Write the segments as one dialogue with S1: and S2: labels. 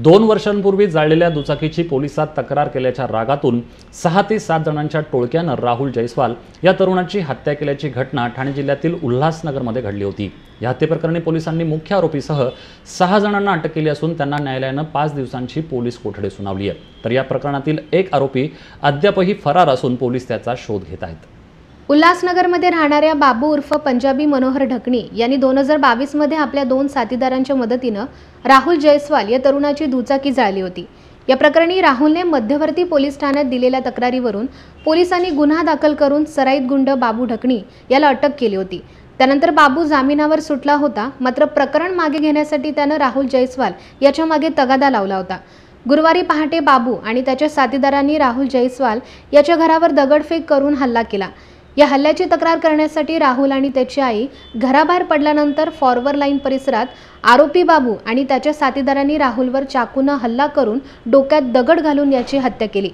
S1: 2 वर्षांपूर्वी जाळलेल्या दुचाकीची पोलिसात तक्रार केल्याच्या रागातून 6 ते 7 जणांच्या टोळक्यानं राहुल जयस्वाल या तरुणाची हत्या केल्याची घटना ठाणे जिल्ह्यातील उल्हासनगरमध्ये घडली होती। या हत्येप्रकरणी पोलिसांनी मुख्य आरोपीसह 6 जणांना अटक केली असून त्यांना न्यायालयानं 5 दिवसांची पोलीस कोठडी सुनावली आहे। तर या प्रकरणातील एक आरोपी अद्यापही फरार असून पोलीस त्याचा शोध घेत आहेत।
S2: उल्हासनगरमध्ये राहणाऱ्या बाबू उर्फ पंजाबी मनोहर ढकणी यांनी 2022 मध्ये आपल्या 2 साथीदारांच्या मदतीनं राहुल जयस्वाल या तरुणाची दुचाकी जाळली होती। या प्रकरणी राहुलने मध्यवर्ती पोलीस ठाण्यात दिलेल्या तक्रारीवरून पोलिसांनी गुन्हा दाखल करून सराईत गुंड बाबू ढकणी याला अटक केली होती। त्यानंतर बाबू जामिनावर सुटला होता, मात्र प्रकरण मागे घेण्यासाठी त्यानं राहुल जयस्वाल याच्या मागे तगादा लावला होता। गुरुवारी पहाटे बाबू आणि त्याच्या साथीदारांनी राहुल जयस्वाल याच्या घरावर दगडफेक करून हल्ला केला। या हल्ल्याची तक्रार करण्यासाठी राहुल आणि त्याची आई घराबाहेर पडल्यानंतर फॉरवर्ड लाईन परिसरात आरोपी बाबू आणि त्याच्या साथीदारांनी राहुलवर चाकूनं हल्ला करून डोक्यात दगड घालून याची हत्या केली।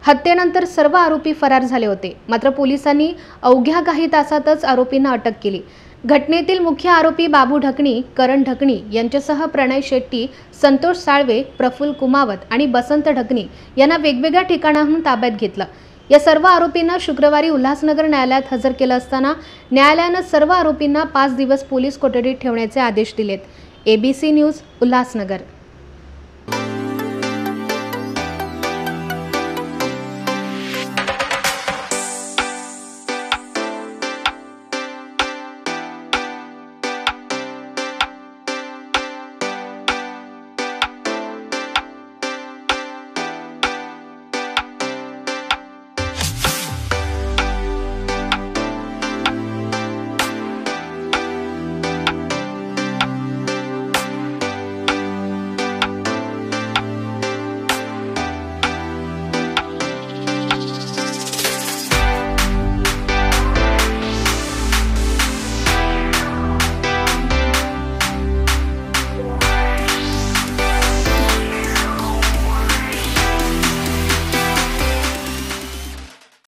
S2: हत्येनंतर सर्व आरोपी फरार झाले होते, मात्र पोलिसांनी अवघ्या काही तासातच आरोपींना अटक केली। घटनेतील मुख्य आरोपी बाबू ढकणी, करण ढकणी यांच्यासह प्रणय शेट्टी, संतोष साळवे, प्रफुल्ल कुमावत आणि बसंत ढकणी यांना वेगवेगळ्या ठिकाणाहून ताब्यात घेतलं। या सर्व आरोपींना शुक्रवारी उल्हासनगर न्यायालयात हजर केलं असताना न्यायालयानं सर्व आरोपींना 5 दिवस पोलीस कोठडीत ठेवण्याचे आदेश दिलेत। ABC news, Ulhasnagar.